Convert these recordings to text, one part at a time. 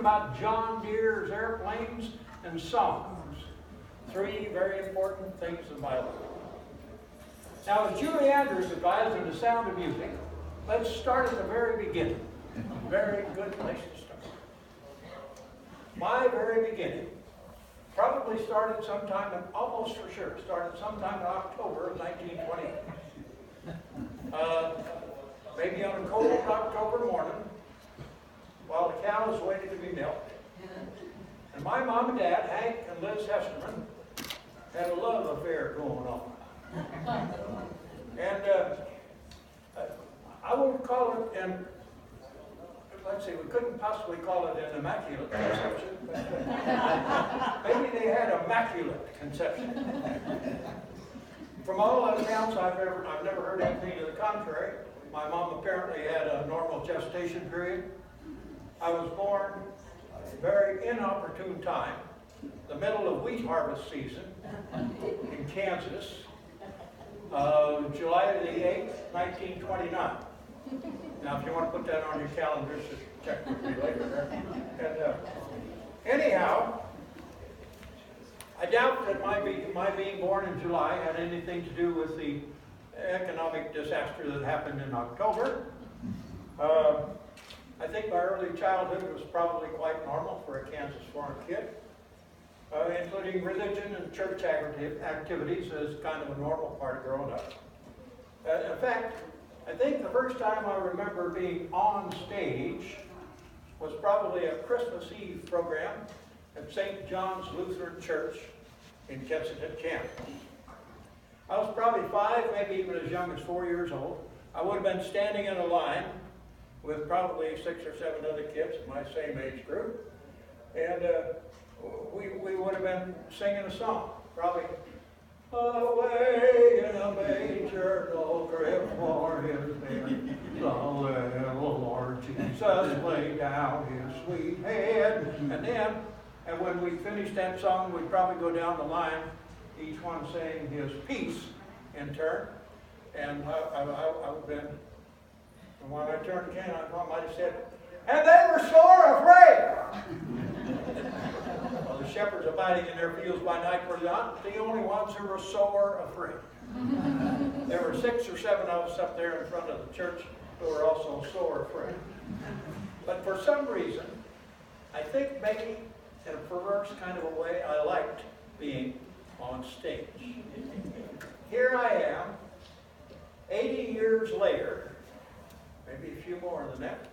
about John Deere's airplanes and songs. 3 very important things in my life. Now, as Julie Andrews advised in The Sound of Music, let's start at the very beginning. Very good place to start. My very beginning probably started sometime, almost for sure, started sometime in October of 1928. Maybe on a cold October morning, while the cows waited to be milked. And my mom and dad, Hank and Liz Hesterman, had a love affair going on. And I won't call it an, let's see, we couldn't possibly call it an immaculate conception, but maybe they had immaculate conception. From all accounts I've never heard anything to the contrary. My mom apparently had a normal gestation period. I was born at a very inopportune time, the middle of wheat harvest season in Kansas, July the 8th, 1929. Now, if you want to put that on your calendars, just check with me later. And anyhow, I doubt that my being born in July had anything to do with the economic disaster that happened in October. I think my early childhood was probably quite normal for a Kansas farm kid, including religion and church activities as kind of a normal part of growing up. In fact, I think the first time I remember being on stage was probably a Christmas Eve program at St. John's Lutheran Church in Kensington, Kansas. I was probably 5, maybe even as young as 4 years old. I would have been standing in a line with probably 6 or 7 other kids in my same age group. And we would have been singing a song, probably, away in a manger, no grave for his bed, the little Lord Jesus laid down his sweet head. And when we finished that song, we'd probably go down the line, each one saying his piece in turn. And I would have been, and when I turned again, I might have said, and they were sore afraid. Well, the shepherds abiding in their fields by night were not the only ones who were sore afraid. There were 6 or 7 of us up there in front of the church who were also sore afraid. But for some reason, I think maybe in a perverse kind of a way, I liked being on stage. Here I am, 80 years later, maybe a few more than that,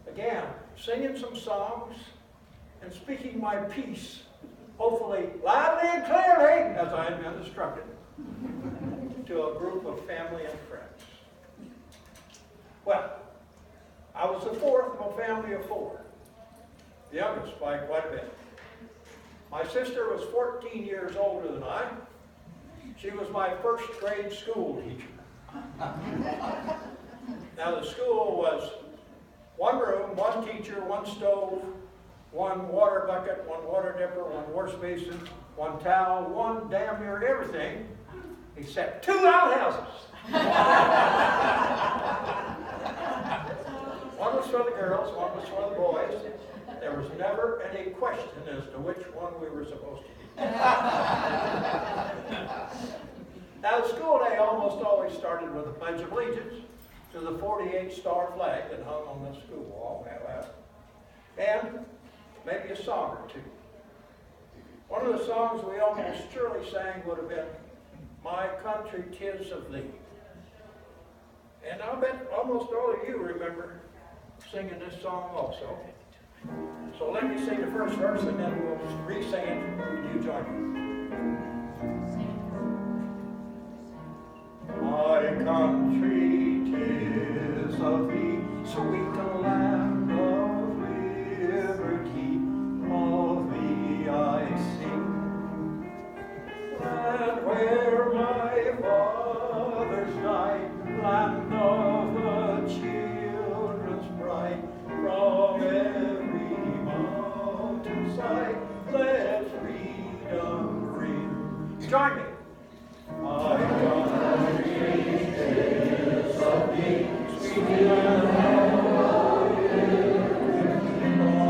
again, singing some songs and speaking my piece, hopefully loudly and clearly, as I had been instructed, to a group of family and friends. Well, I was the 4th of a family of 4, the youngest by quite a bit. My sister was 14 years older than I. She was my 1st grade school teacher. Now the school was 1 room, 1 teacher, 1 stove, 1 water bucket, 1 water dipper, 1 wash basin, 1 towel, 1 damn near everything, except 2 outhouses. One was for the girls, 1 was for the boys. There was never any question as to which one we were supposed to be. Now, the school day almost always started with a Pledge of Allegiance to the 48-star flag that hung on the school wall, and maybe a song or 2. One of the songs we almost surely sang would have been, My Country 'Tis of Thee. And I'll bet almost all of you remember singing this song also. So let me sing the first verse and then we'll re-sing it. Would you join me? My country 'tis of thee, sweet land of liberty, of thee I sing. And where my fathers died, land of the children's bride, from every mountainside, let freedom ring. Join me. My country is of thee, sweet land of liberty,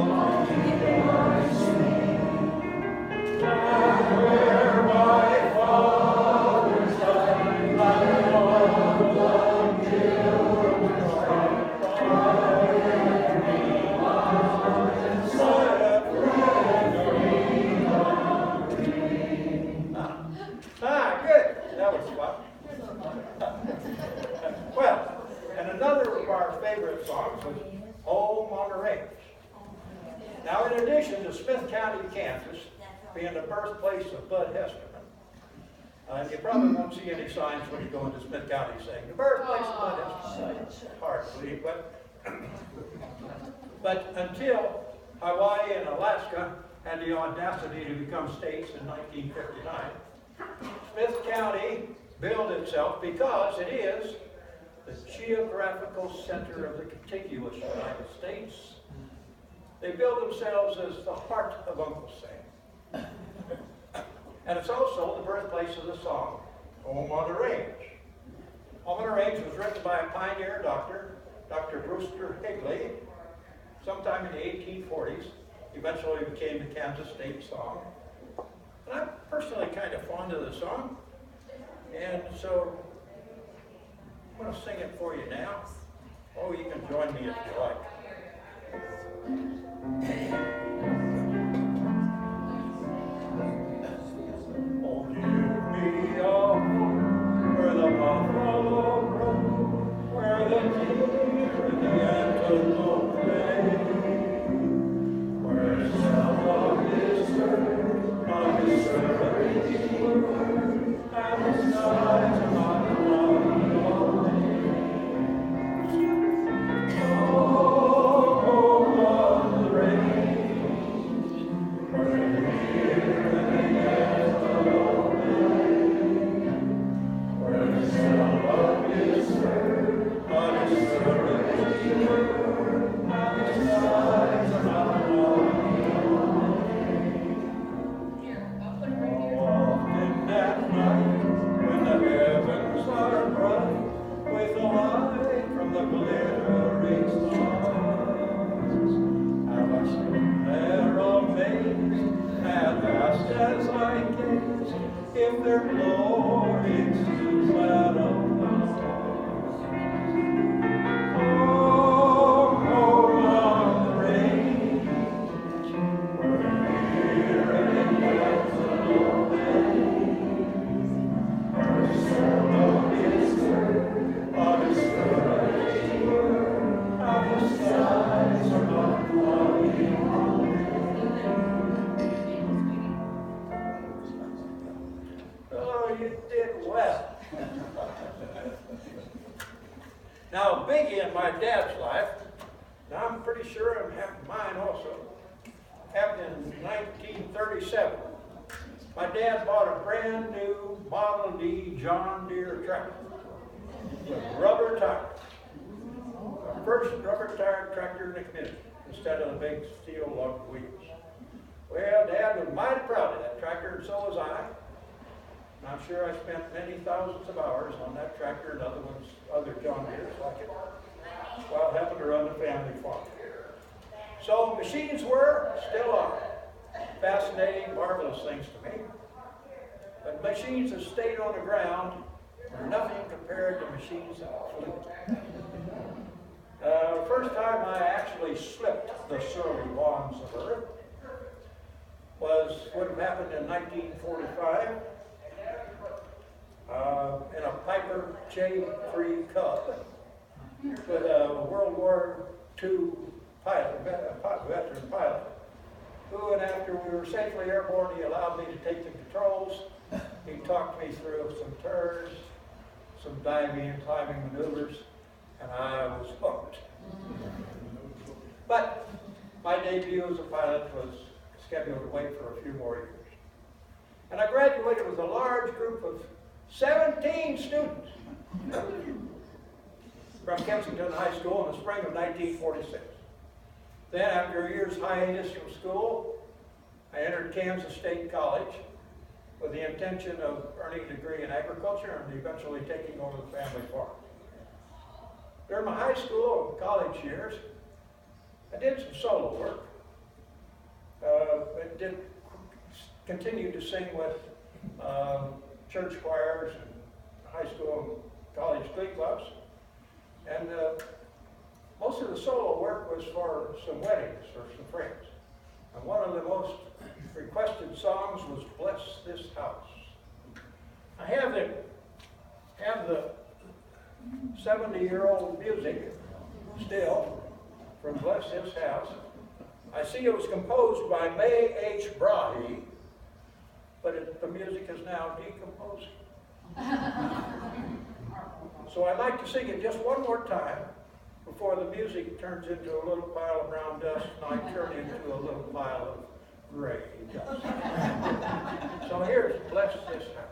Well, and another of our favorite songs was Home on the Range. Now, in addition to Smith County, Kansas, being the birthplace of Bud Hesterman, and you probably won't see any signs when you go into Smith County saying, the birthplace of Bud Hesterman. Hard to believe, but until Hawaii and Alaska had the audacity to become states in 1959, Smith County billed itself because it is the geographical center of the contiguous United States. They billed themselves as the heart of Uncle Sam. And it's also the birthplace of the song, Home on the Range. Home on the Range was written by a pioneer doctor, Dr. Brewster Higley, sometime in the 1840s. Eventually became the Kansas state song. And I'm personally kind of fond of the song. And so I'm going to sing it for you now. Oh, you can join me if you like. Oh, give me a home where the buffalo roam, where the deer and the antelope play, where someone is heard on his servant's word, and the skies are not cloudy all day. Oh, on the range, where the deer and the antelope play, where someone is heard on his servant's word, and the skies are not cloudy all day. Often at night, when the heavens are bright with the light from the glittering stars, have I stood there amazed, and asked as I gazed, if their glory exudes that of the stars. Oh, oh, on the range, where deer and the antelope play, where someone is heard on his servant's word, and the skies are not cloudy all day. Oh, you did well. Now, a biggie in my dad's life, and I'm pretty sure it happened mine also, happened in 1937. My dad bought a brand new Model D John Deere tractor with rubber tires. The first rubber tire tractor in the community instead of the big steel lug wheels. Well, Dad was mighty proud of that tractor, and so was I. And I'm sure I spent many thousands of hours on that tractor and other John Deeres like it, while having to run the family farm. So machines were, still are, fascinating, marvelous things to me. But machines that stayed on the ground are nothing compared to machines that flew. First time I actually slipped the surly lawns of earth would have happened in 1945 in a Piper J3 Cub with a World War II veteran pilot, who, and after we were safely airborne, he allowed me to take the controls. He talked me through some turns, some diving and climbing maneuvers, and I was hooked. But my debut as a pilot was scheduled to wait for a few more years. And I graduated with a large group of 17 students from Kensington High School in the spring of 1946. Then, after a year's hiatus from school, I entered Kansas State College with the intention of earning a degree in agriculture and eventually taking over the family farm. During my high school and college years, I did some solo work. I did continued to sing with church choirs and high school and college glee clubs. And most of the solo work was for some weddings or some friends. And one of the most requested songs was Bless This House. I have the 70-year-old music still from Bless This House. I see it was composed by May H. Brahe, but the music is now decomposing. So I'd like to sing it just one more time before the music turns into a little pile of brown dust and I turn into a little pile of gray dust. So here's Bless This House.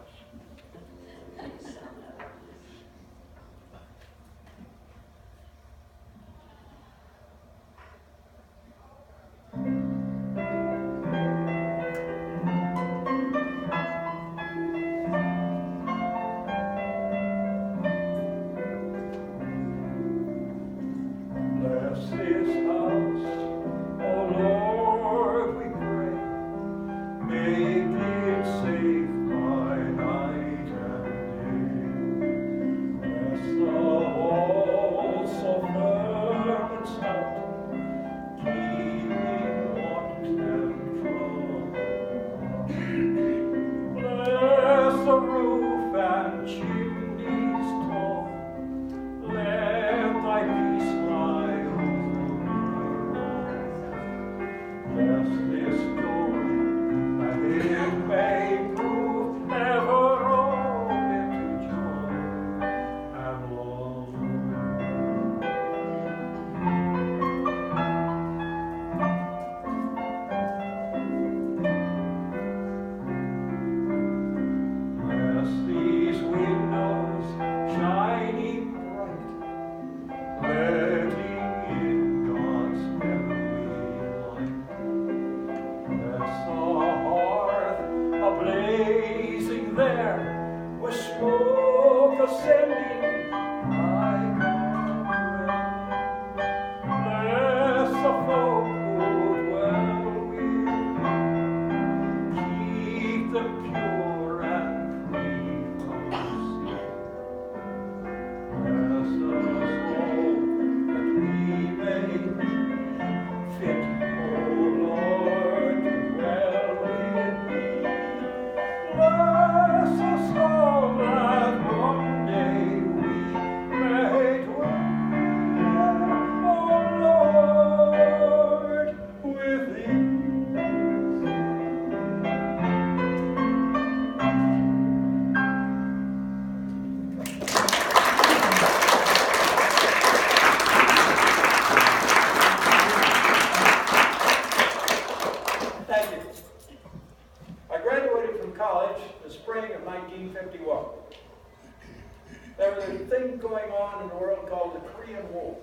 There was a thing going on in the world called the Korean War.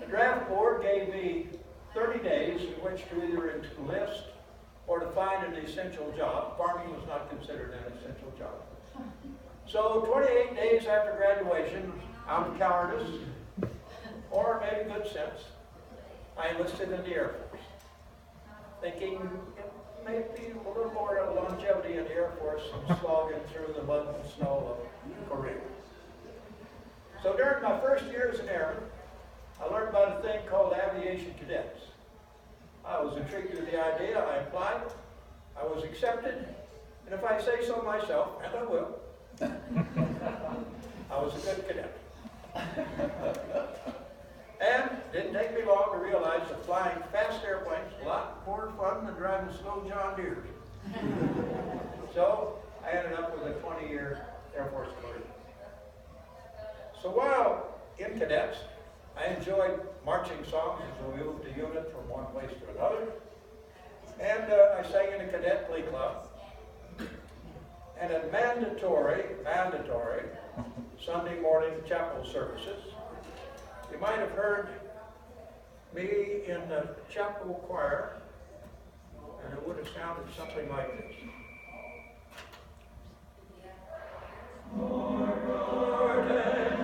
The draft board gave me 30 days in which to either enlist or to find an essential job. Farming was not considered an essential job. So 28 days after graduation, out of cowardice, or maybe good sense, I enlisted in the Air Force, thinking maybe a little more longevity in the Air Force than slogging through the mud and snow of Korea. So during my first year as an airman, I learned about a thing called aviation cadets. I was intrigued with the idea. I applied. I was accepted. And if I say so myself, and I will, I was a good cadet. And it didn't take me long to realize that flying fast airplanes is a lot more fun than driving slow John Deeres. So I ended up with a 20-year Air Force career. So while in cadets, I enjoyed marching songs as we moved the unit from one place to another. And I sang in a cadet glee club. And at mandatory Sunday morning chapel services, you might have heard me in the chapel choir, and it would have sounded something like this. Lord and Amen.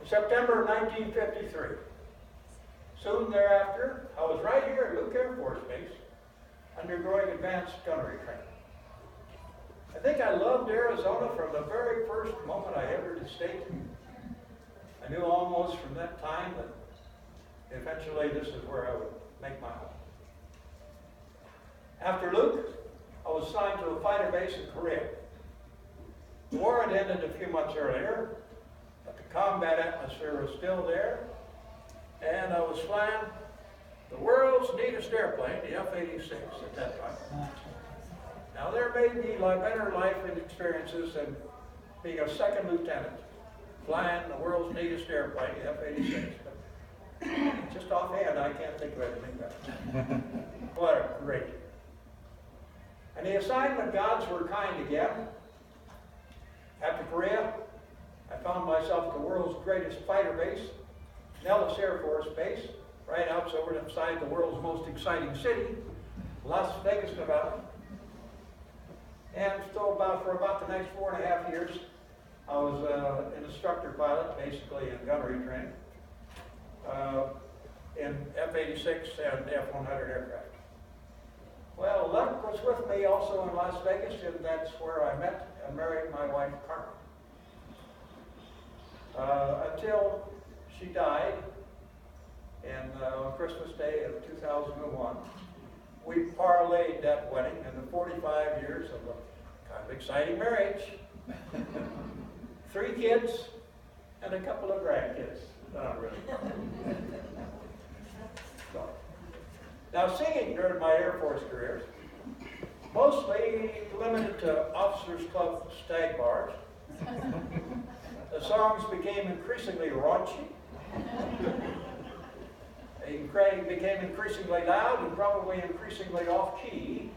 September 1953. Soon thereafter, I was right here at Luke Air Force Base, undergoing advanced gunnery training. I think I loved Arizona from the very first moment I entered the state. I knew almost from that time that eventually this is where I would make my home. After Luke, I was assigned to a fighter base in Korea. The war had ended a few months earlier, but the combat atmosphere was still there, and I was flying the world's neatest airplane, the F-86 at that time. Now there may be better life experiences than being a second lieutenant, flying the world's neatest airplane, the F-86, but just offhand I can't think of anything better. What a great. And the assignment gods were kind again. After Korea, I found myself at the world's greatest fighter base, Nellis Air Force Base, right outside the world's most exciting city, Las Vegas, Nevada. And so for about the next 4.5 years, I was an instructor pilot, basically in gunnery training, in F-86 and F-100 aircraft. Well, luck was with me also in Las Vegas, and that's where I met and married my wife, Carmen. Until she died on Christmas Day of 2001. We parlayed that wedding into 45 years of a kind of exciting marriage. 3 kids and a couple of grandkids. Not really. So, now singing during my Air Force career, mostly limited to Officers Club stag bars. The songs became increasingly raunchy. They became increasingly loud and probably increasingly off-key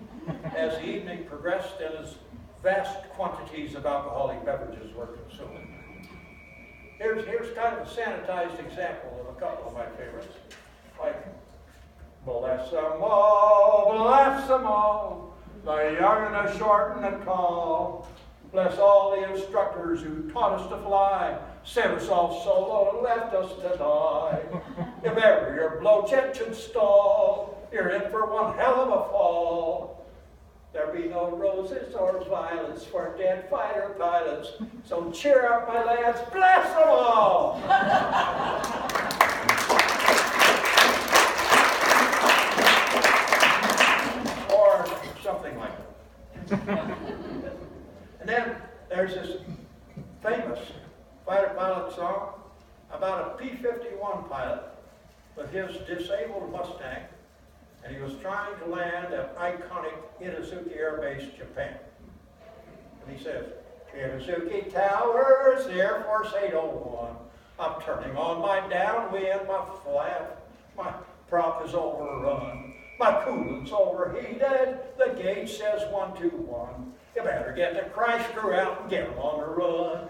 as the evening progressed and as vast quantities of alcoholic beverages were consumed. Here's kind of a sanitized example of a couple of my favorites. Like, bless them all, the young and the short and the tall. Bless all the instructors who taught us to fly, sent us off solo and left us to die. If ever your blowjet should stall, you're in for one hell of a fall. There be no roses or violets for dead fighter pilots, so cheer up, my lads, bless them all! Or something like that. And then there's this famous fighter pilot song about a P-51 pilot with his disabled Mustang, and he was trying to land at iconic Itazuki Air Base, Japan. And he says, Itazuki Towers, Air Force 801. I'm turning on my downwind, my flap, my prop is overrun. My coolant's overheated, the gauge says 121. You better get the crash crew out and get them on the run.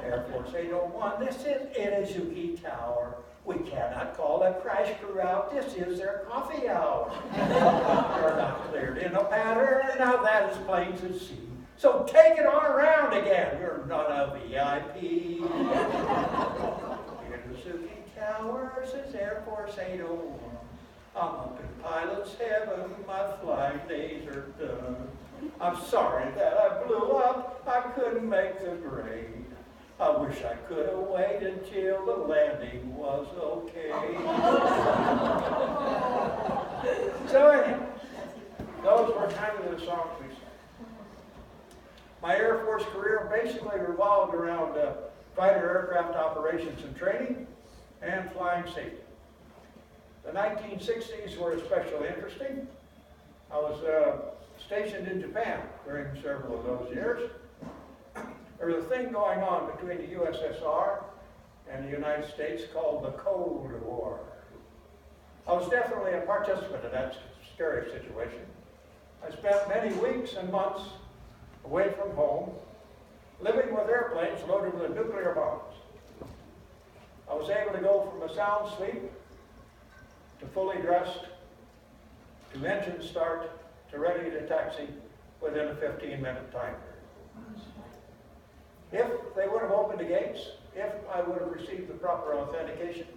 Air Force 801, this is Itazuki Tower. We cannot call the crash crew out. This is their coffee hour. You're not cleared in a pattern. Now that is plain to see. So take it on around again. You're not a VIP. Itazuki Towers is Air Force 801. I'm up in pilot's heaven. My flying days are done. I'm sorry that I blew up. I couldn't make the grade. I wish I could have waited till the landing was okay. So anyhow, those were kind of the songs we sang. My Air Force career basically revolved around fighter aircraft operations and training and flying safety. The 1960s were especially interesting. I was stationed in Japan during several of those years. There was a thing going on between the USSR and the United States called the Cold War. I was definitely a participant in that scary situation. I spent many weeks and months away from home, living with airplanes loaded with nuclear bombs. I was able to go from a sound sleep to fully dressed, to engine start, to ready to taxi within a 15-minute time period. If they would have opened the gates, if I would have received the proper authentication,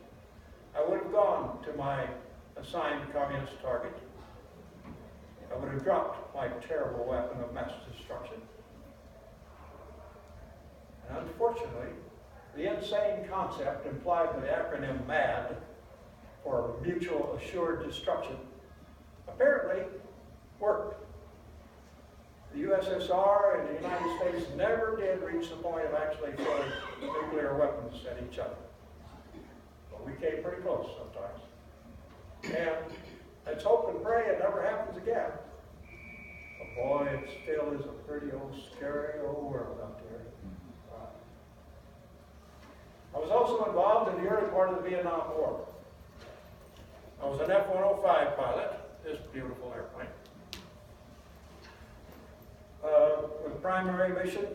I would have gone to my assigned communist target. I would have dropped my terrible weapon of mass destruction. And unfortunately, the insane concept implied by the acronym MAD, for Mutual Assured Destruction, apparently worked. The USSR and the United States never did reach the point of actually throwing nuclear weapons at each other. But we came pretty close sometimes. And let's hope and pray it never happens again. But boy, it still is a pretty old, scary old world out there. I was also involved in the early part of the Vietnam War. I was an F-105 pilot, this beautiful airplane, with the primary mission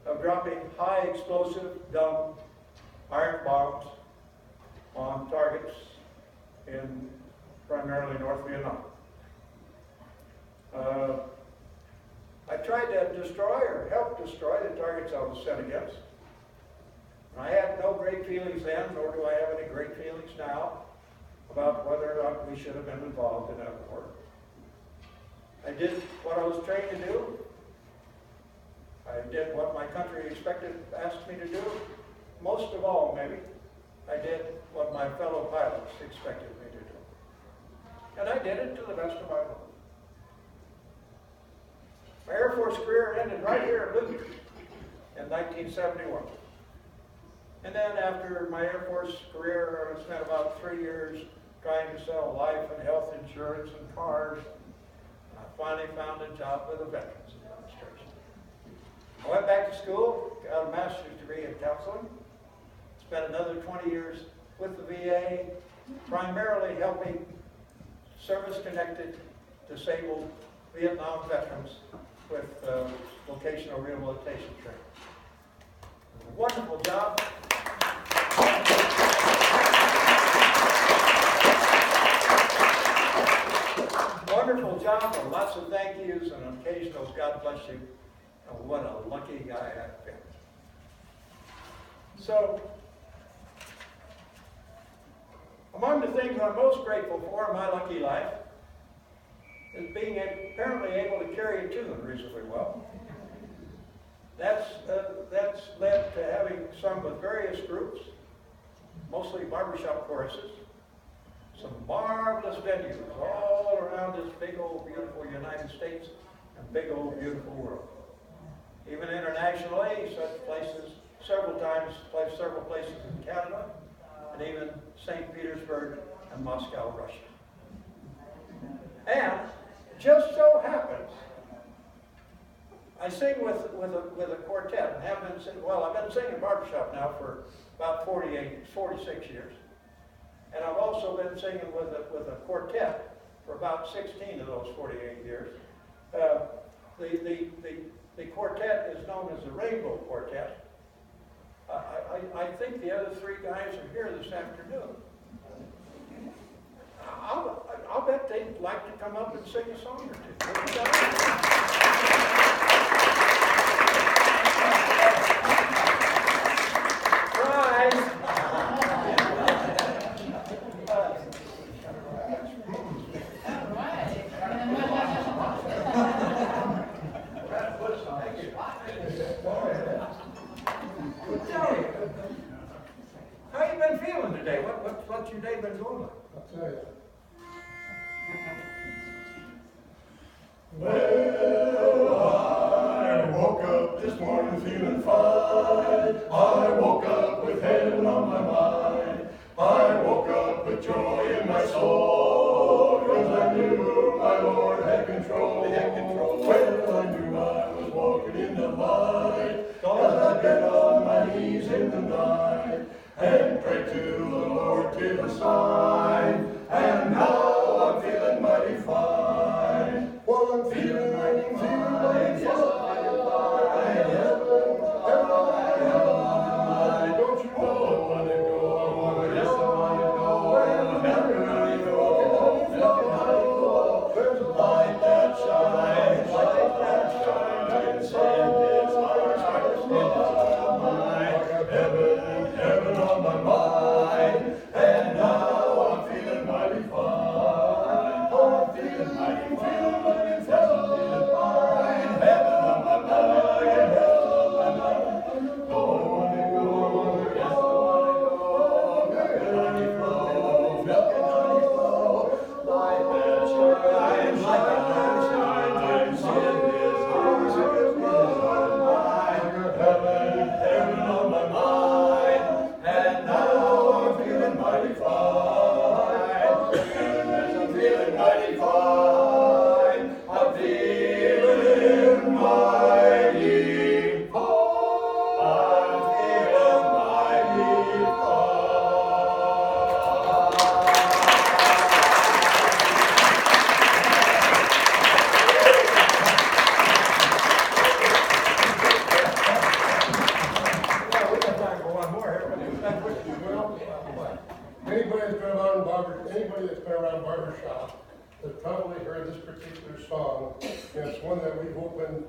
of dropping high explosive, dumb iron bombs on targets in primarily North Vietnam. I tried to destroy or help destroy the targets I was sent against. I had no great feelings then, nor do I have any great feelings now about whether or not we should have been involved in that war. I did what I was trained to do. I did what my country asked me to do. Most of all, maybe, I did what my fellow pilots expected me to do. And I did it to the best of my ability. My Air Force career ended right here at Luke in 1971. And then after my Air Force career, I spent about 3 years trying to sell life and health insurance and cars. And I finally found a job with the Veterans Administration. I went back to school, got a master's degree in counseling, spent another 20 years with the VA, primarily helping service-connected, disabled Vietnam veterans with vocational rehabilitation training. Wonderful job. Wonderful job, and lots of thank yous and occasional God bless you. And what a lucky guy I've been. So, among the things I'm most grateful for in my lucky life is being apparently able to carry a tune reasonably well. That's led to having sung with various groups, mostly barbershop choruses, some marvelous venues all around this big old beautiful United States and big old beautiful world. Even internationally, such places several places in Canada, and even St. Petersburg and Moscow, Russia. And just so happens, I sing with a quartet, and have been singing, well, I've been singing barbershop now for about 46 years. And I've also been singing with a quartet for about 16 of those 48 years. The quartet is known as the Rainbow Quartet. I think the other three guys are here this afternoon. I'll bet they'd like to come up and sing a song or two. Surprise! How you been feeling today? What's your day been going like? I'll tell you. Well, I woke up this morning feeling fine. I woke up with heaven on my mind. I woke up with joy in my soul, 'cause I knew my Lord had control. Well, I knew I was walking in the light, 'cause I'd been on my knees in the night and prayed to the Lord till the sign, and now I'm feeling mighty fine. Well, I'm feeling mighty fine. Yes, I'm feeling fine. Heaven, don't you know I want to go? I want to, yes, I want to go. Heaven, I go. There's a light that shines, and his heart in my mind. Heaven on my mind, and now I'm feeling mighty fine. Oh, I'm feeling mighty fine. Feeling fine. Heaven on my mind, heaven on my mind. Go, I want to go, yes, I want to go. Milk and honey flow, milk and honey flow. Light that shines, light that shines, in his heart in my mind. Heaven on my mind, and now I'm feeling mighty fine. I'm feeling mighty fine. I'm feeling mighty fine. I'm feeling mighty fine. Well, we got time for one more here. Anybody that's been around barbershop has probably heard this particular song. And it's one that we've opened,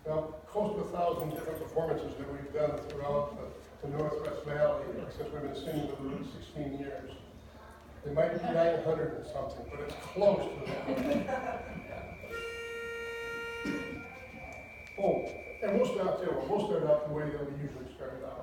well, close to 1,000 different performances that we've done throughout the Northwest Valley since we've been singing with them 16 years. It might be 900 and something, but it's close to that. Oh, and we'll start out the way that we usually start out.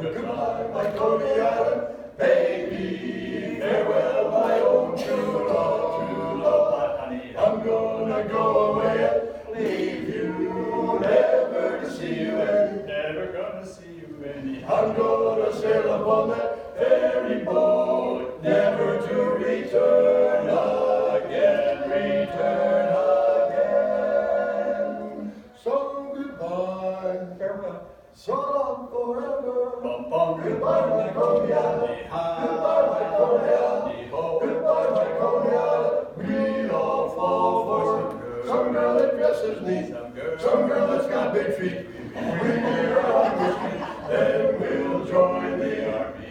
Goodbye, my Coney Island, baby. Farewell, my own true love, my honey. I'm gonna go away and leave you, never to see you any. Never gonna see you any. I'm gonna sail upon that ferry boat, never to return again, So goodbye, farewell. So long forever. Goodbye, my Coney Island. Goodbye, my Coney Island. Goodbye, my Coney Island. We all fly. got big feet. We hear our whiskey, then we'll join the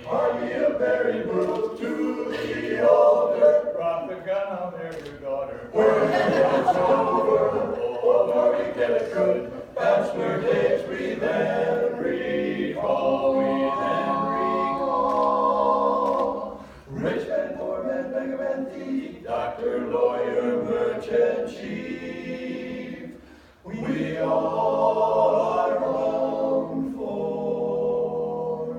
army of Mary Booth to the altar. Drop the gun, I'll marry your daughter. When it's over, oh, we get it good. Bachelor days we then recall, Rich man, poor man, beggar man, thief, doctor, lawyer, merchant, chief, we all are bound for.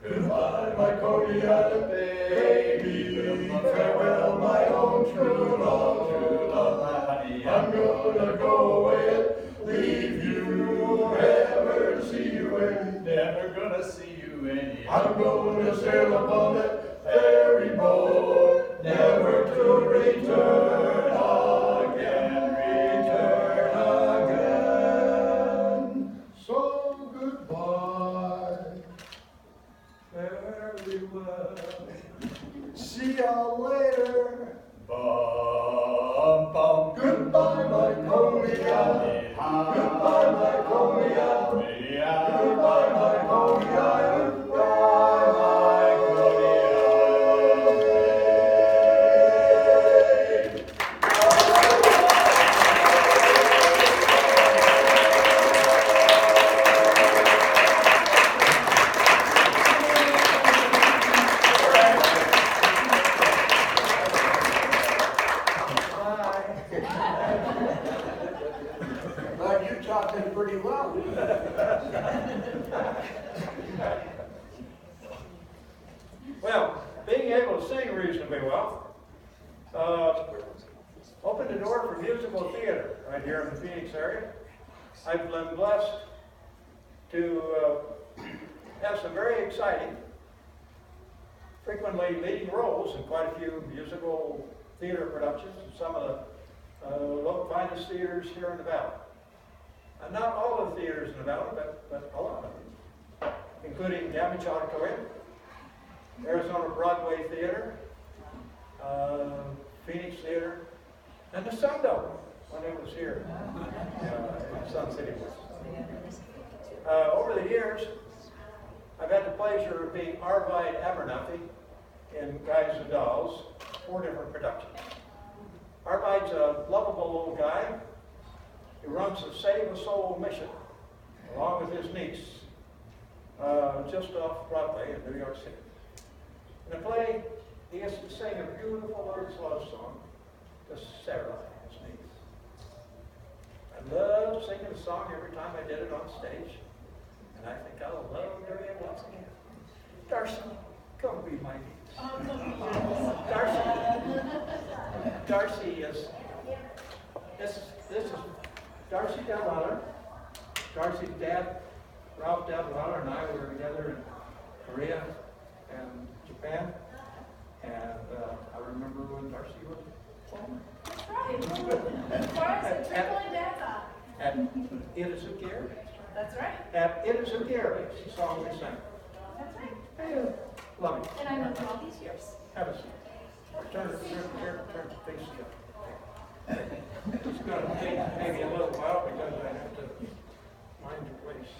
Goodbye, my Coney Island baby, farewell, my own true love, honey, I'm gonna go away and leave you, never see you any, never gonna see you any. I'm gonna sail upon that ferry boat, never to return again. So goodbye. Very well. See y'all later. Bum, bum. Goodbye, my Coney Island. Goodbye, my Coney Island. Goodbye, my Coney Island. Goodbye, my Coney Island. Well, you taught them pretty well. Well, being able to sing reasonably well opened the door for musical theater right here in the Phoenix area. I've been blessed to have some very exciting, frequently leading roles in quite a few musical theater productions in some of the finest theaters here in the Valley. Not all of the theaters in the Valley, but a lot of them, including Damage Auditorium, Arizona Broadway Theater, Phoenix Theater, and the Sun Dome when it was here in Sun City. Over the years, I've had the pleasure of being Arvide Abernathy in Guys and Dolls, 4 different productions. Arvide's a lovable little guy who runs a Save a Soul mission along with his niece just off Broadway in New York City. In the play, he gets to sing a beautiful little love song to Sarah, his niece. I love singing the song every time I did it on stage, and I think I'll love doing it once again. Darcy, come be my niece. Darcy is, this is Darcy Delwaller. Darcy's dad, Ralph Delwaller, and I were together in Korea and Japan, and I remember when Darcy was born. That's right. At Itazuki Area. That's right. At Itazuki Area, she song we sang. That's right. Hey, love you. And I know for all these years. Have a seat. Turn face you. It's going to take maybe a little while because I have to find your place.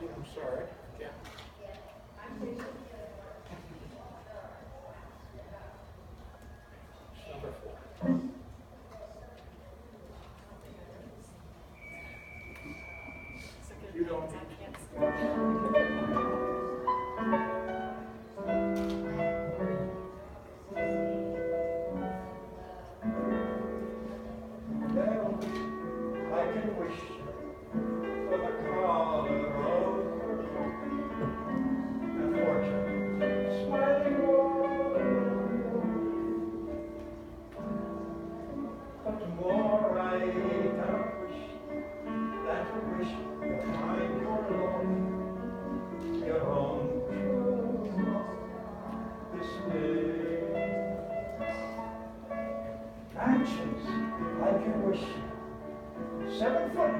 I'm sorry. Yeah. Number 4. You don't need Well, I can wish for the color of and fortune smiling but the more I can wish than to wish to find your own true love this way. Mansions I can wish 7 foot,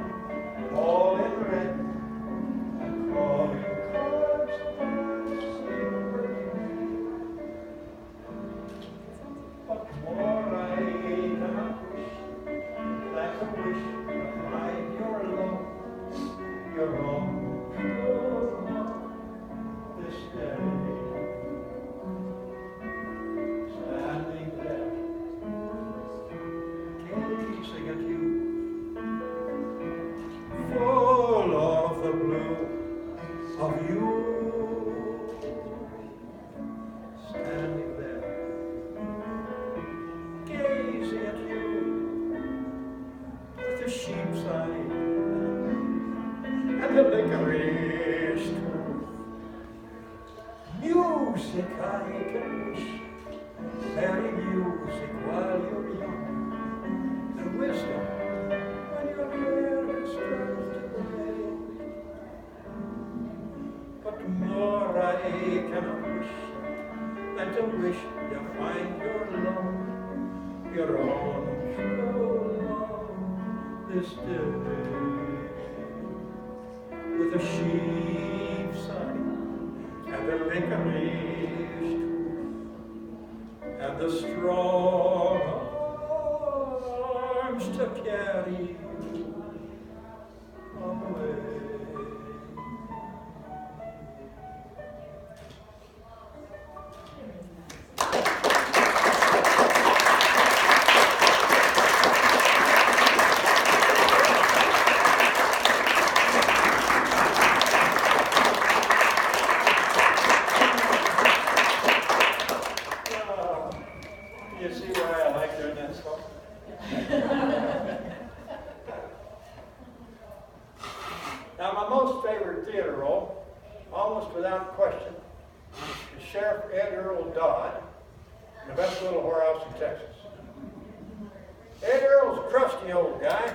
all in red, and calling cards and silver. But more I the sheepside and the licorice tree. Music I can wish, merry music while you're young, and wisdom when your hair has strength to play. But more I cannot wish than to wish you find your own true love this day. With the sheep's eye and the licorice tree and the strong arms to carry you away. You see why I like doing that song? Now, my most favorite theater role, almost without question, is Sheriff Ed Earl Dodd in the best little whorehouse in Texas. Ed Earl's a crusty old guy.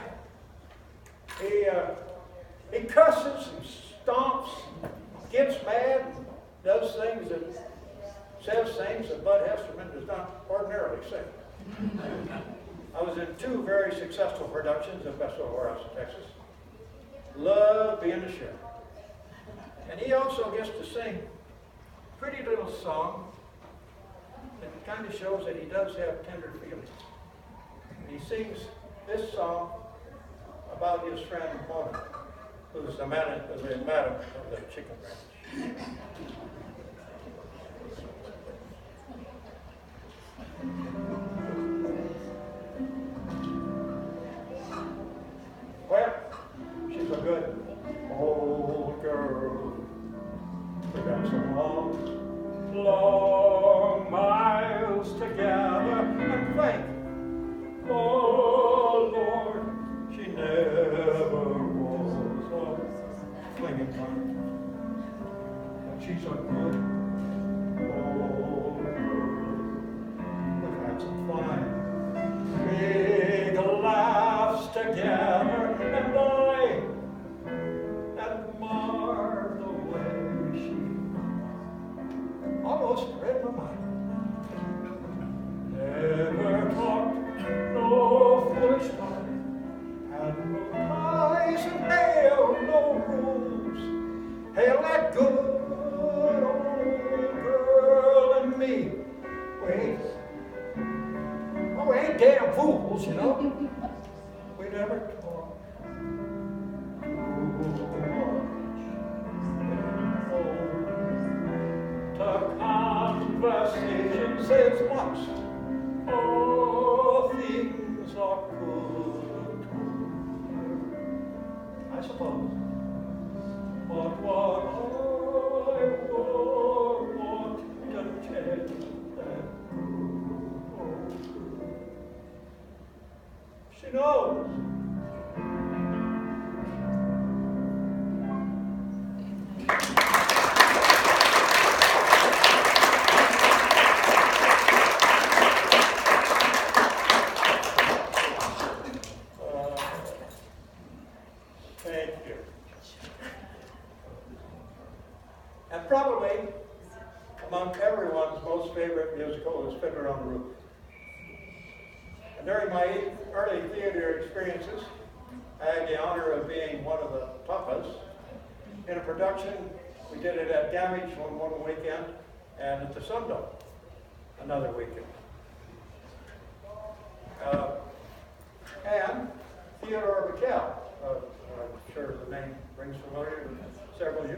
He cusses and stomps, gets mad, does things that says things that Bud Hesterman does not ordinarily say. I was in 2 very successful productions of Best Little Whorehouse in Texas. Love being the sheriff. And he also gets to sing a pretty little song that kind of shows that he does have tender feelings. He sings this song about his friend Mona, who's the madam of the chicken ranch. Well, she's a good old girl. We got some long miles together, and thank, oh Lord, she never was a clinging one. And she's a good old girl. We've had some fun, big laughs together, and I admire the way she almost read my mind. Never talked no foolish talk, had no ties and held no rules, held that good old girl and me. We ain't damn fools, you know. We never talk too much. The conversation says much. All things are good to her, I suppose. But what I would want to tell that she knows. Thank you. And probably among everyone's most favorite musical is Fiddler on the Roof. And during my early theater experiences, I had the honor of being one of the papas in a production. We did it at Damage one weekend, and at the Sundome another weekend. And Theodore Bickel, I'm sure the name rings familiar to several of you,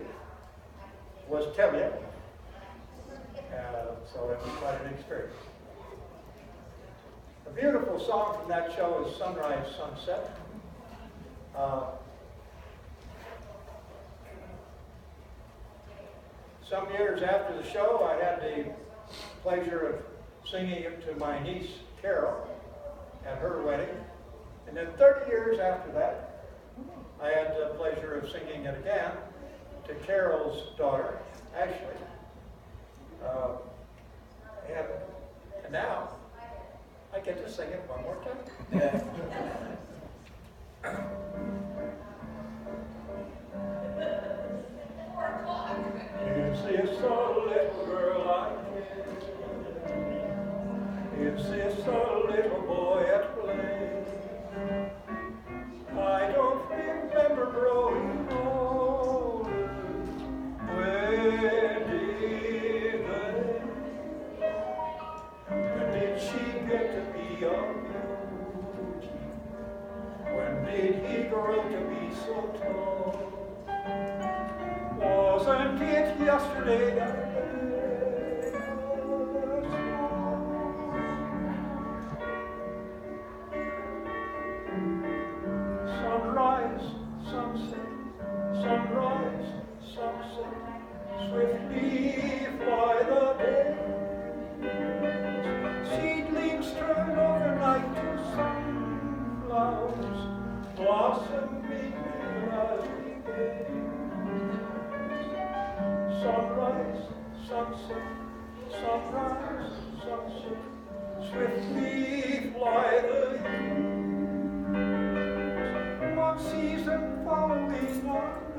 was Tevye, so it was quite an experience. A beautiful song from that show is Sunrise, Sunset. Some years after the show, I had the pleasure of singing it to my niece, Carol, at her wedding. And then 30 years after that, I had the pleasure of singing it again to Carol's daughter, Ashley. And now, I get to sing it one more time. Is this a little girl I carry? Is this a little boy at play? I don't remember growing older. When did she get to be a beauty? When did he grow to be so tall? Wasn't it yesterday that day was sunrise, sunset, sunrise, sunset, swiftly fly the days. Seedlings turn overnight to sunflowers, blossoming as we gaze. Sunrise, sunset, sunrise, sunset, swiftly fly the years. One season following another,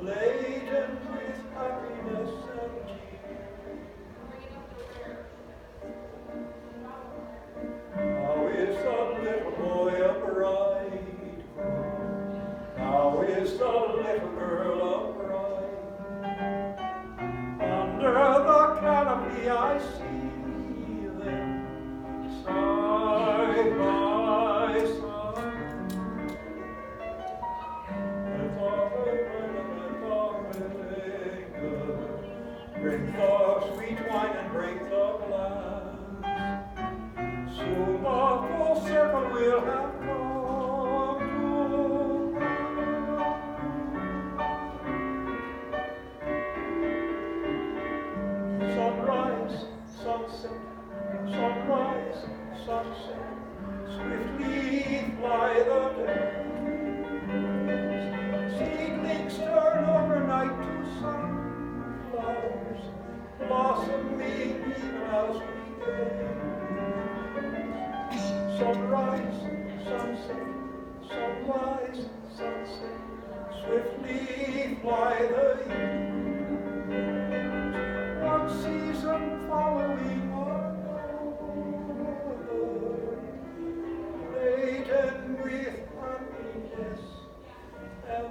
laden with happiness and tears. How is the little boy a bridegroom? How is the little girl a bride? Under the canopy I see them side by side. Bring the sweet wine and break the glass. Soon the full circle will have come to pass. Sunrise, sunset, sunrise, sunset, swiftly fly the days. Seedlings turn overnight to sunflowers, blossoming even as we gaze. Sunrise, sunset, sunrise, sunset, swiftly fly the years. One season following another, laden with happiness and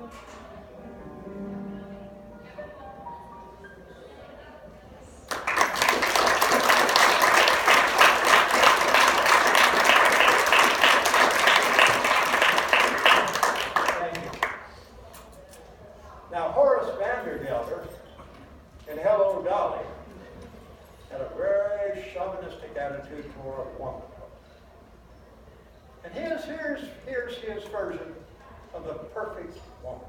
in Hello, Dolly, had a very chauvinistic attitude toward a woman. And here's his version of the perfect woman.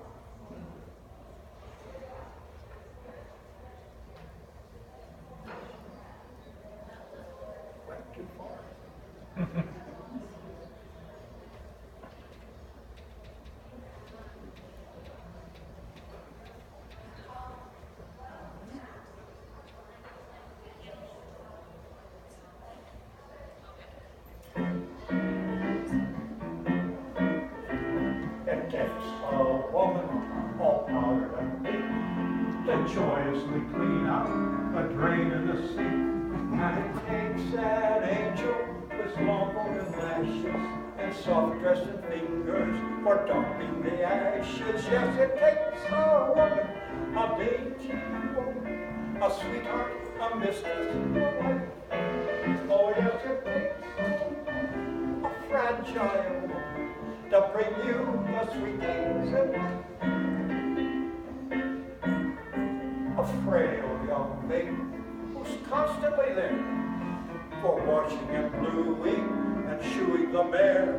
Went too far. It takes a woman all powdered and pink to joyously clean out a drain in the sink. And it takes an angel with long golden lashes and soft dressed fingers for dumping the ashes. Yes, it takes a woman, a dainty woman, a sweetheart, a mistress, a wife. Oh yes, it takes a fragile woman to bring you the sweet things in life. A frail young maiden who's constantly there for washing and bluing and shoeing the mare.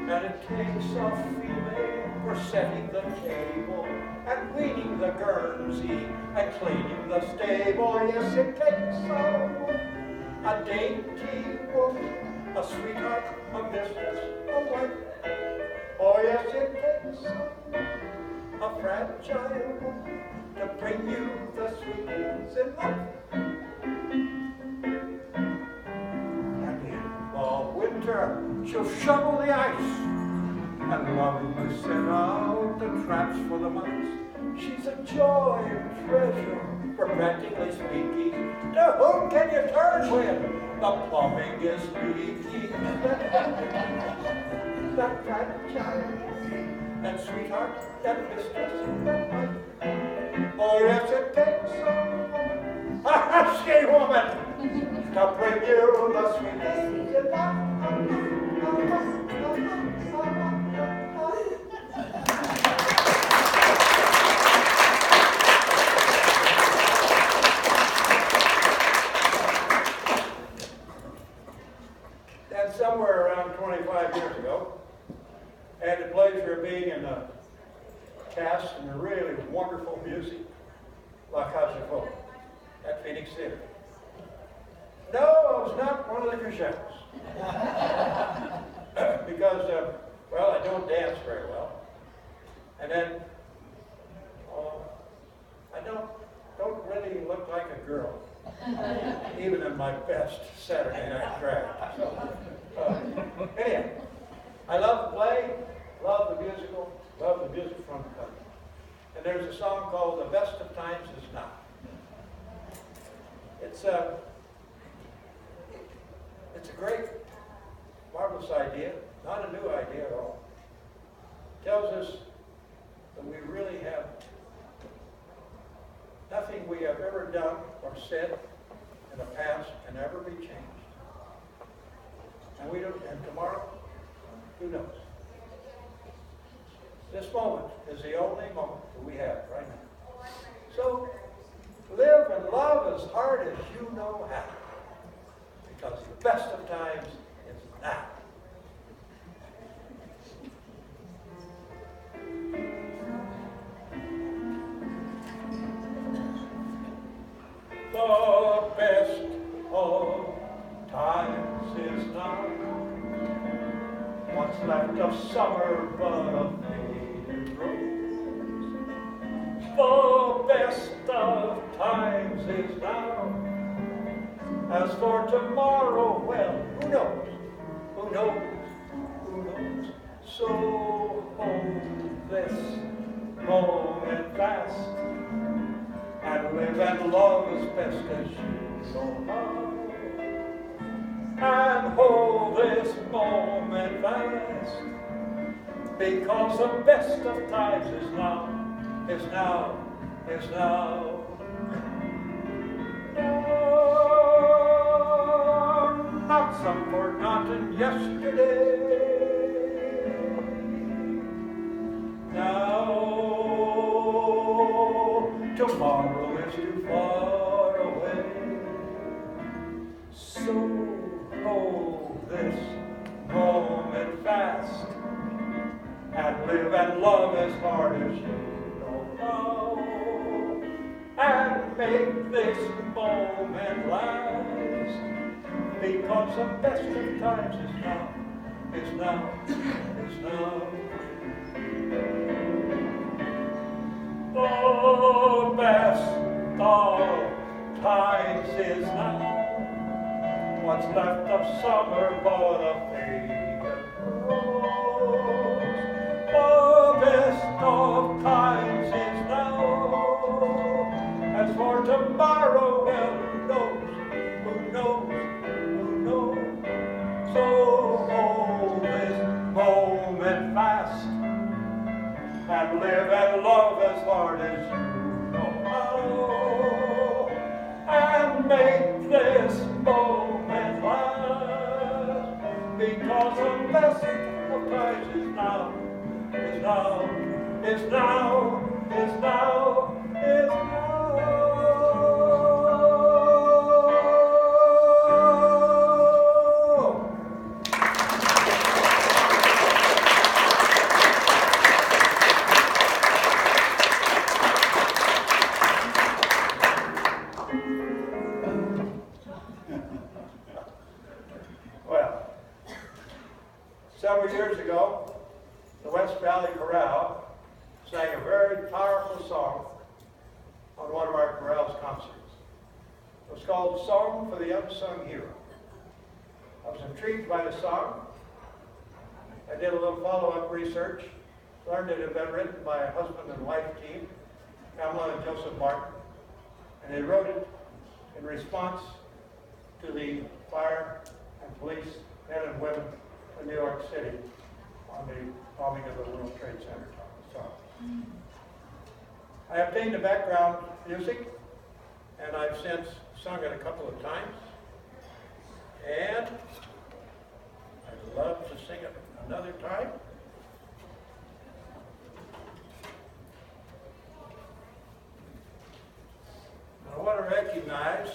And it takes a female for setting the table and weaning the Guernsey and cleaning the stable. Yes, it takes a dainty woman, a sweetheart, a mistress, a wife. Oh yes, it takes a fragile woman to bring you the sweet things in life. And in the winter, she'll shovel the ice and lovingly set out the traps for the mice. She's a joy and treasure for practically speaking. To whom can you turn when the plumbing is leaky? That fragile and sweetheart, that mistress, that wife. Oh yes, it takes a woman, a husky woman, to bring you the sweet things in life. And somewhere around 25 years ago, I had the pleasure of being in a cast in a really wonderful music, La Casa Folk, at Phoenix Theater. No, I was not one of the Crescendos. Because, well, I don't dance very well. And then, I don't really look like a girl, even in my best Saturday night drag. So, anyhow, I love to play, love the musical, love the music from the country. And there's a song called "The Best of Times Is Now." It's a great, marvelous idea, not a new idea at all. It tells us that we really have nothing we have ever done or said in the past can ever be changed. And we don't, and tomorrow, who knows? This moment is the only moment that we have right now. So live and love as hard as you know how, because the best of times is now. The best of times is now. What's left of summer but a faded rose. The best of times is now. As for tomorrow, well, who knows? Who knows? Who knows? So hold this moment fast and live and love as best as you know how. And hold this moment fast, because the best of times is now, is now, is now. Not some forgotten yesterday. Now, tomorrow is too far away. So hold this moment fast and live and love as hard as you know how. And make this moment last, because the best of times is now, is now, is now. The best of times is now. What's left of summer but a faded rose. The best of times is now. As for tomorrow, well, who knows? Who knows? Who knows? So hold this moment fast and live and love as hard as you know how. And make this moment last, because the best of times is now, is now, is now, is now, is now. Several years ago, the West Valley Chorale sang a very powerful song on one of our chorale's concerts. It was called Song for the Unsung Hero. I was intrigued by the song. I did a little follow-up research, learned it had been written by a husband and wife team, Pamela and Joseph Martin, and they wrote it in response to the fire and police men and women in New York City on the bombing of the World Trade Center. So, I obtained the background music, and I've since sung it a couple of times, and I'd love to sing it another time. I want to recognize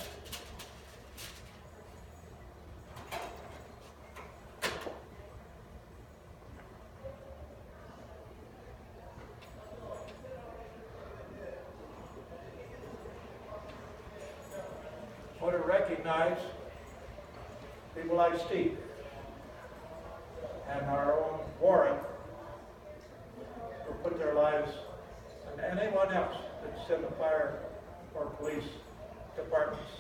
people like Steve and our own Warren, who put their lives, and anyone else that's in the fire or police departments,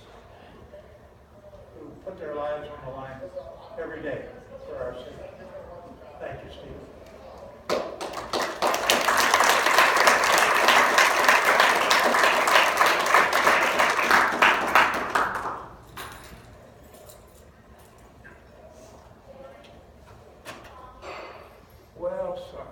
who put their lives on the line every day for our city. Thank you, Steve. Well, sorry.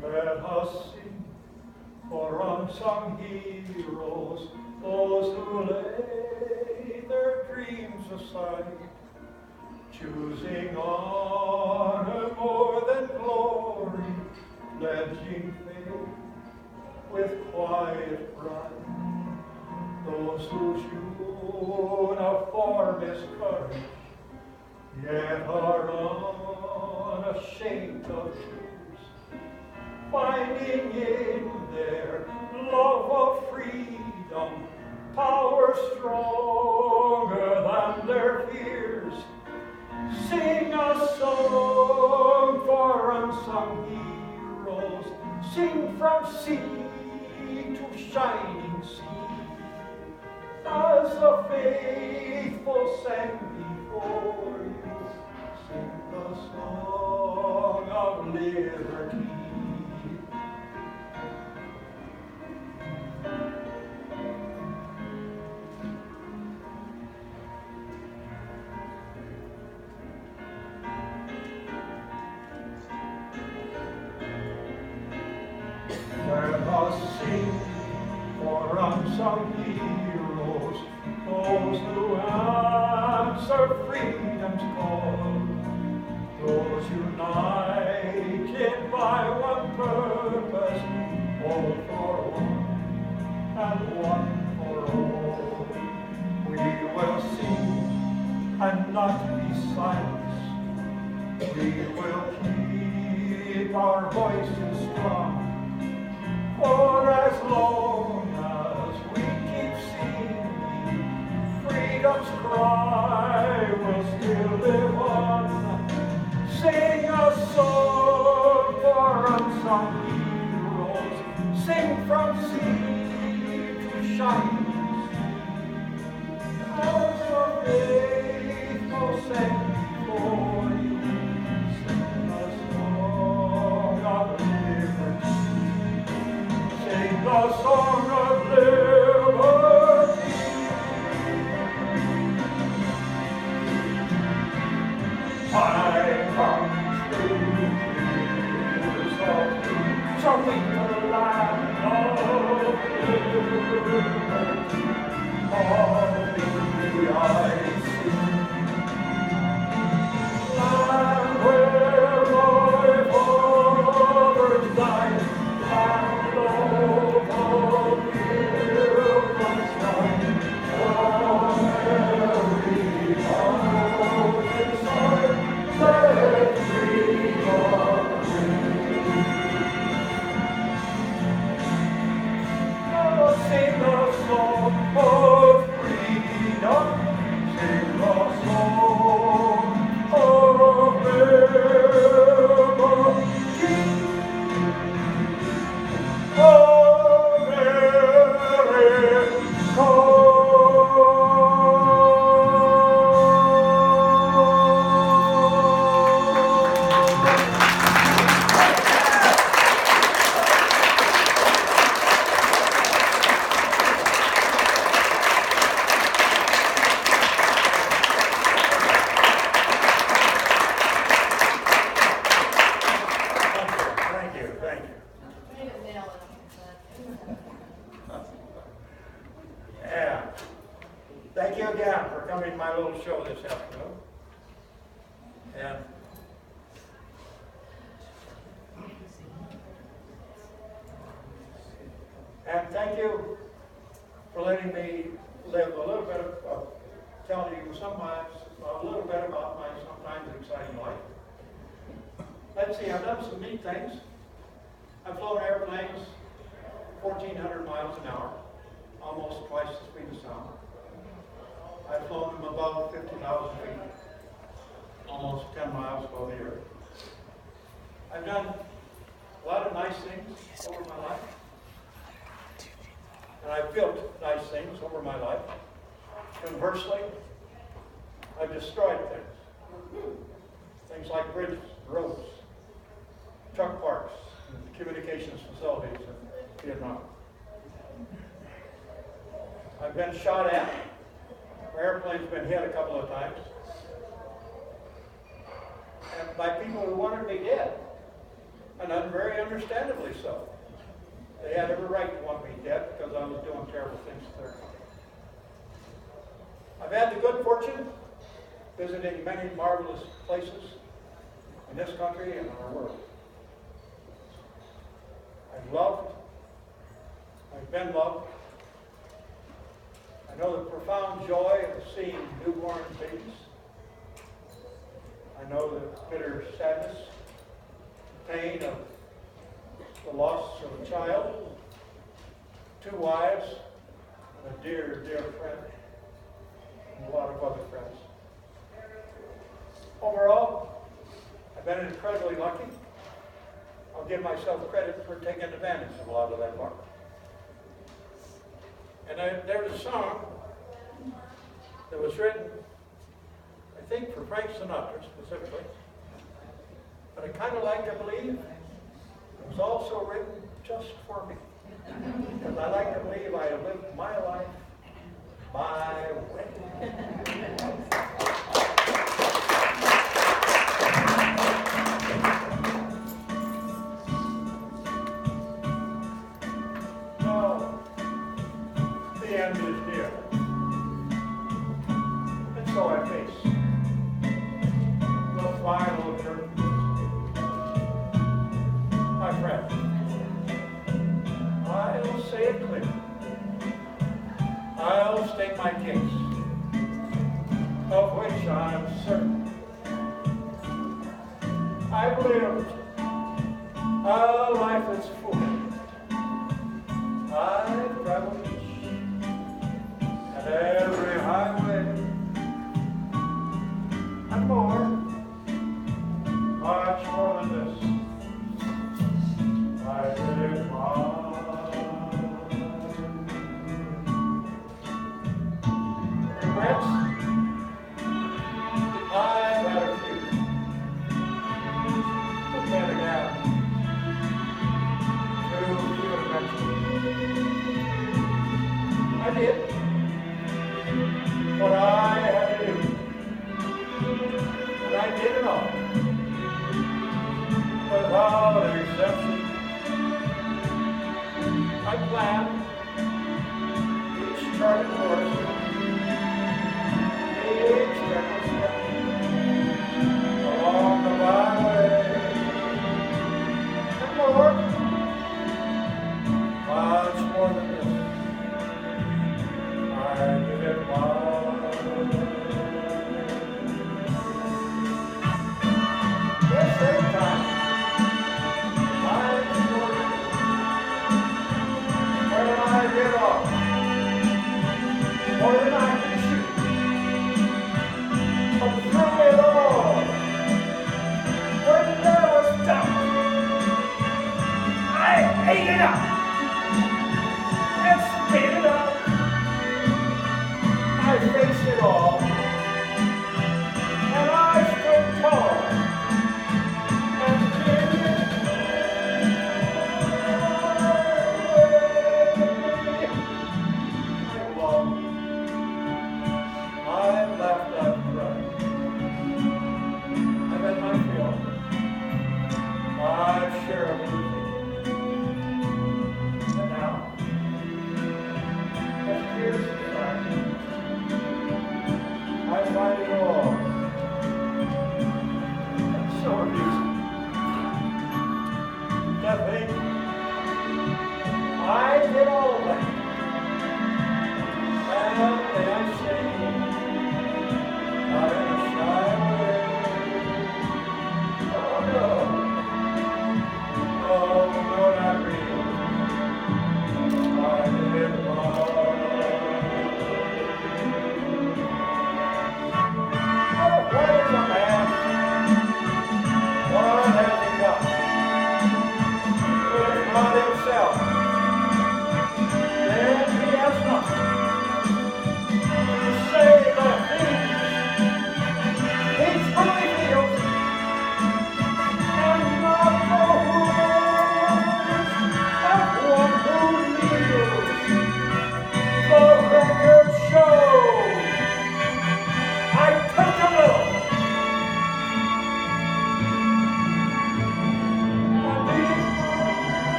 Let us sing for unsung heroes, those who lay their dreams aside, choosing honor more than glory, pledging faith with quiet pride. Those whose uniform is courage, yet are unashamed of truth, finding in their love of freedom power stronger than their fears. Sing a song for unsung heroes, sing from sea to shining sea, as the faithful sang before you. Sing the song of liberty. Let us sing for unsung heroes, those who answer freedom's call, those united by one purpose, all for one and one for all. We will sing and not be silenced. We will keep our voices strong. For as long as we keep singing, freedom's cry will still live on. Sing a song for unsung heroes, sing from sea to shining sea, as the faithful sang before you. Sing a song of liberty. Sing the song of liberty. I come true is of truth, so we the land of liberty. you again for coming to my little show this afternoon. And thank you for letting me live a little bit of telling you a little bit about my sometimes exciting life. Let's see, I've done some neat things. I've flown airplanes 1,400 miles an hour, almost twice the speed of sound. I've flown them above 50,000 feet, almost 10 miles above the earth. I've done a lot of nice things over my life. And I've built nice things over my life. Conversely, I've destroyed things. Things like bridges, roads, truck parks, and communications facilities in Vietnam. I've been shot at. My airplane's been hit a couple of times. And by people who wanted me dead. And very understandably so. They had every right to want me dead because I was doing terrible things to their country. I've had the good fortune visiting many marvelous places in this country and in our world. I've loved. I've been loved. I know the profound joy of seeing newborn babies. I know the bitter sadness, pain of the loss of a child, 2 wives, and a dear, dear friend, and a lot of other friends. Overall, I've been incredibly lucky. I'll give myself credit for taking advantage of a lot of that luck. And there's a song that was written, I think, for Frank Sinatra specifically, but I kind of like to believe it was also written just for me. Because I like to believe I have lived my life my way. Now, the end is near. And so I face the final curtain. My friend, I'll say it clear. I'll state my case, of which I'm certain. I've lived a life that's full. I've traveled each and every highway, and more, much more than this. I did mine. Regrets? I've had a few. But then again, too few to mention. I did what I had to do. And I did it all. Without exception. I planned each charted course, each careful step along the byway, and more, much more than this. I did it my yes, every time. I did all. More than I